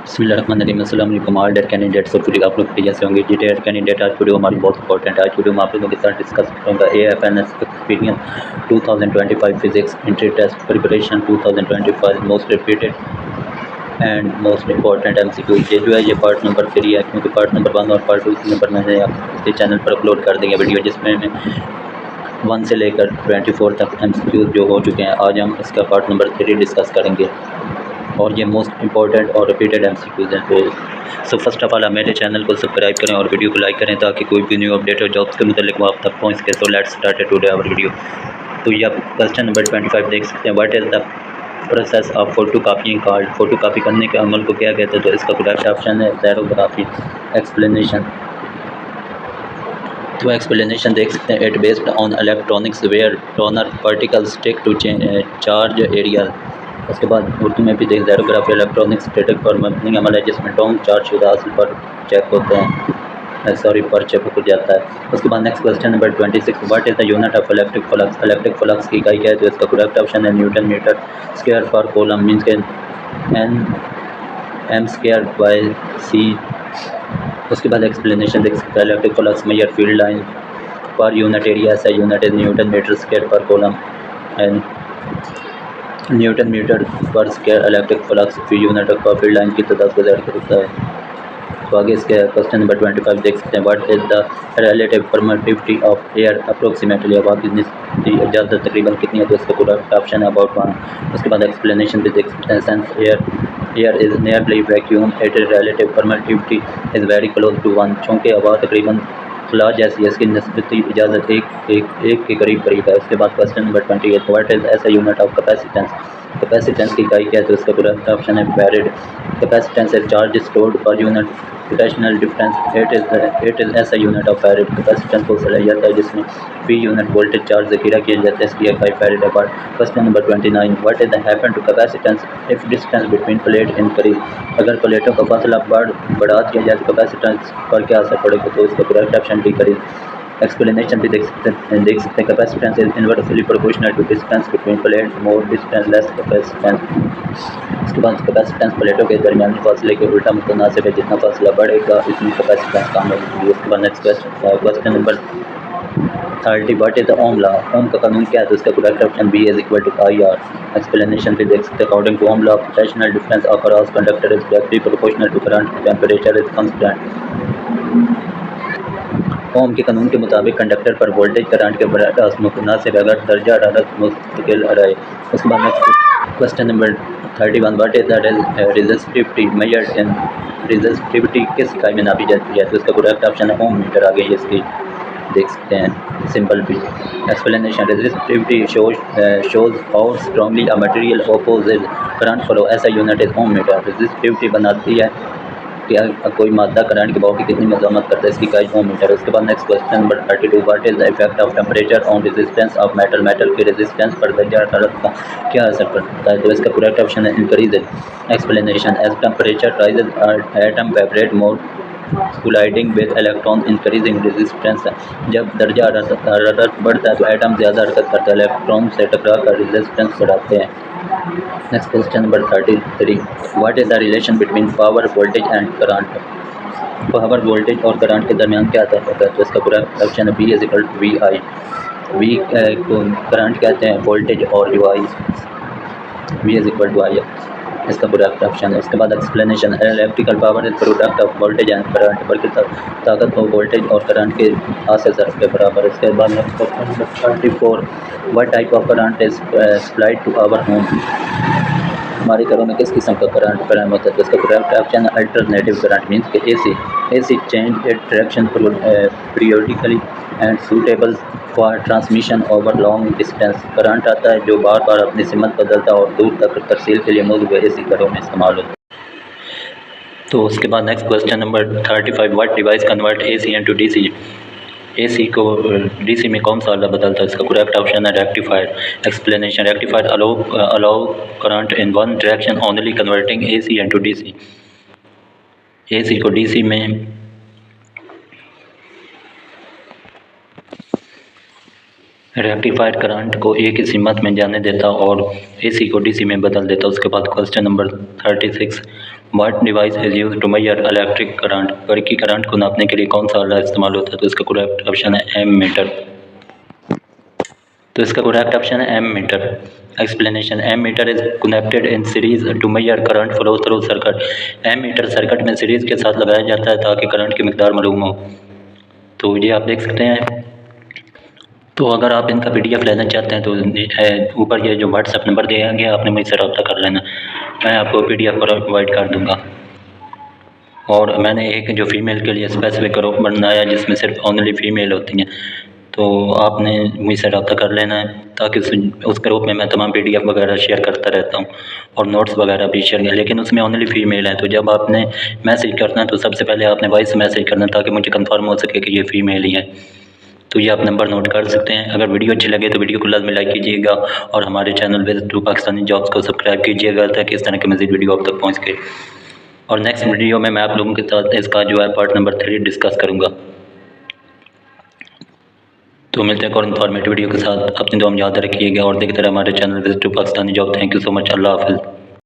बिस्मिल्लाहिर्रहमानिर्रहीम। अस्सलाम वालेकुम ऑल डेट कैंडिडेट्स। और आप लोग जैसे होंगे जी डेट कैंडिडेट, आज वीडियो हमारी बहुत इंपॉर्टेंट है। आज वीडियो में आप लोगों के साथ डिस्कस करूँगा AFNS experience 2025 physics entry test preparation 2025 most repeated and most important MCQ। ये जो है ये पार्ट नंबर 3 है, क्योंकि पार्ट नंबर 1 और पार्ट 2 नंबर मैंने आपके चैनल पर अपलोड कर देंगे वीडियो, जिसमें 1 से लेकर 24 तक MCQ जो हो चुके हैं। आज हम इसका पार्ट नंबर 3 डिस्कस करेंगे और ये मोस्ट इंपॉर्टेंट और रिपीटेड MCQs हैं। तो फर्स्ट ऑफ ऑल आप मेरे चैनल को सब्सक्राइब करें और वीडियो को लाइक करें, ताकि कोई भी न्यू अपडेट हो जॉब्स के मतलब वो आप तक पहुँच सके। तो let's start today our video. तो ये आप क्वेश्चन नंबर 25 देख सकते हैं। What is the process of photo copying called? Photo copy करने के अमल को क्या कहते हैं? तो इसका करेक्ट ऑप्शन है ज़ेरोग्राफी। एक्सप्लेनेशन, तो एक्सप्लेनेशन देख सकते हैं। It based on electronics where toner particles take to charge area. उसके बाद उर्दू में भी देख ज़ेरोग्राफी इलेक्ट्रॉनिक्स स्टैटिक पर मबनी अमल है, जिसमें टोन चार्ज शुदा असल पर चेक होते हैं, सॉरी पर चेक हो जाता है। उसके बाद next question number 26। What is the unit of electric flux? Electric flux की इकाई क्या है? तो इसका करेक्ट ऑप्शन है न्यूटन मीटर स्क्वायर पर कूलम, मीन्स के m स्क्वायर बाय c। उसके बाद एक्सप्लेनेशन देख सकते हैं। Electric flux measure field line पर यूनिट एरिया से unit is newton metre square पर कूलम एंड न्यूटन मीटर पर square electric flux phi unit of field line की तादाद को ज़ाहिर करता है। तो आगे इसके क्वेश्चन नंबर 25 देख सकते हैं। What is the relative permittivity of air approximately? हवा की इजाज़त तकरीबन कितनी है? तो इसका पूरा ऑप्शन है अबाउट 1। उसके बाद एक्सप्लेनेशन भी देख सकते हैं। Since air is nearly vacuum it relative permittivity is very close to 1। चूँकि हवा तकरीबन खला जैसी है, इसकी निस्बती इजाज़त एक के करीब है। उसके बाद question number 28। What is SI unit of capacitance? Capacitance की इकाई क्या है? तो इसका करेक्ट ऑप्शन है farad. Capacitance is charge stored per unit rotational difference. It is SI unit of farad. Capacitance को सलाह जाता है जिसमें फी यूनिट वोल्टेज चार्ज ज़खीरा किया जाता है, इसकी इकाई फैराड है। Question number 29। What is the happen to capacitance if distance between plate increase? अगर प्लेटों का फासला बढ़ा दिया जाए तो कैपेसिटेंस पर क्या असर पड़ेगा? तो इसका करेक्ट ऑप्शन डिक्रीज। एक्सप्लेनेशन भी देख सकते हैं। Capacitance is inversely proportional to distance between plate, more distance less capacitance. उसके बाद कैपेसिटेंस प्लेटों के दरमियानी फासले के उल्टा मुतनासिब है, जितना फासला बढ़ेगा इतनी कैपेसिटेंस कम होगी। उसके बाद next question number 30। What is the Ohm law? Ohm का कानून क्या है? तो इसका correct option B is equal to IR। Explanation भी देख सकते हैं। According to Ohm law potential difference across conductor is directly proportional to current temperature is constant. Ohm के कानून के मुताबिक कंडक्टर पर वोल्टेज करंट के बराबर मुतनासिब अगर दर्जा हरारत मुस्तकिल रहे। उसके बाद next question number 31। What is the resistivity measured in? Resistivity किस इकाई में नापी जाती है? तो इसका करेक्ट ऑप्शन है ओम मीटर। आगे ये इसकी देख सकते हैं सिंपल भी। Explanation, resistivity shows how strongly a material opposes current flow. ऐसा unit is ohm metre. Resistivity बनाती है कि कोई मादा करंट के बहाव की कितनी मज़ामत करता है, इसकी इकाई ओम मीटर है। उसके बाद next question number 32। What is the effect of temperature on resistance of metal? Metal की रेजिस्टेंस पर दर्जा हरारत का क्या असर पड़ता है? तो इसका करेक्ट ऑप्शन है increase. Explanation, as temperature rises atom vibrate more colliding with electron increasing resistance. जब दर्जा हरारत बढ़ता है तो एटम ज़्यादा हरकत करता है, इलेक्ट्रॉन से टकरा कर रेजिस्टेंस बढ़ाते हैं। Next question number 33। What is the relation between power voltage and current? Power voltage और करंट के दरमियान क्या ताल्लुक है? तो इसका करेक्ट ऑप्शन है B is equal to VI। V को करंट कहते हैं, वोल्टेज और UI V is equal to I इसका करेक्ट ऑप्शन है। इसके बाद explanation, electrical power is product of voltage and current, बल्कि ताकत को वोल्टेज और करंट के हासिल ज़रफ़ के बराबर। इसके बाद next question number 34। What type of current is supplied to our home? हमारे घरों में किस किस्म का करंट फराहम होता है? तो इसका करेक्ट ऑप्शन है अल्टरनेटिव करंट, मीन्स के AC change it direction periodically and suitable for transmission over long distance. Current आता है जो बार बार अपनी सिमत बदलता है और दूर तक तरसील के लिए मौजूद AC घरों में इस्तेमाल होता है। तो उसके बाद next question number 35। What device convert AC into DC? AC को DC में कौन सा आला बदलता है? इसका करेक्ट ऑप्शन है rectifier. Explanation, rectifier allow current in one direction only converting AC into DC। AC को DC में रेक्टिफायर करंट को एक ही सिमत में जाने देता और AC को DC में बदल देता। उसके बाद question number 36। What device is use to measure electric current, बरकी करंट को नापने के लिए कौन सा आला इस्तेमाल होता है? तो इसका करेक्ट ऑप्शन है एम मीटर। तो इसका करेक्ट ऑप्शन है ammeter. Explanation, ammeter is connected in series to measure current flow through circuit. Ammeter circuit में सीरीज के साथ लगाया जाता है ताकि करंट की मिकदार मालूम हो। तो ये आप देख सकते हैं। तो अगर आप इनका PDF लेना चाहते हैं तो ऊपर ये जो व्हाट्सएप नंबर दिया गया आपने मुझसे रब्ता कर लेना, मैं आपको PDF प्रोवाइड कर दूँगा। और मैंने एक जो फ़ीमेल के लिए स्पेसिफिक ग्रुप बनाया जिसमें सिर्फ ओनली फ़ीमेल होती हैं, तो आपने मुझसे रब्ता कर लेना है ताकि उस ग्रुप में मैं तमाम PDF वगैरह शेयर करता रहता हूँ और नोट्स वगैरह भी शेयर कर, लेकिन उसमें ओनली फ़ीमेल है। तो जब आपने मैसेज करना है तो सबसे पहले आपने वॉइस मैसेज करना है ताकि मुझे कंफर्म हो सके कि ये फ़ीमेल ही है। तो ये आप नंबर नोट कर सकते हैं। अगर वीडियो अच्छी लगे तो वीडियो को लाजमी लाइक कीजिएगा और हमारे channel visit to Pakistani jobs को सब्सक्राइब कीजिएगा ताकि इस तरह के मज़ीद वीडियो आप तक पहुँच के। और नेक्स्ट वीडियो में मैं आप लोगों के साथ इसका जो है पार्ट नंबर 3 डिस्कस करूँगा। तो मिलते हैं और इन्फॉर्मेटिव वीडियो के साथ। अपनी दुआ में याद रखिएगा और देखते रहे हमारे channel visit to Pakistani job. Thank you so much. अल्लाह हाफ़िज़।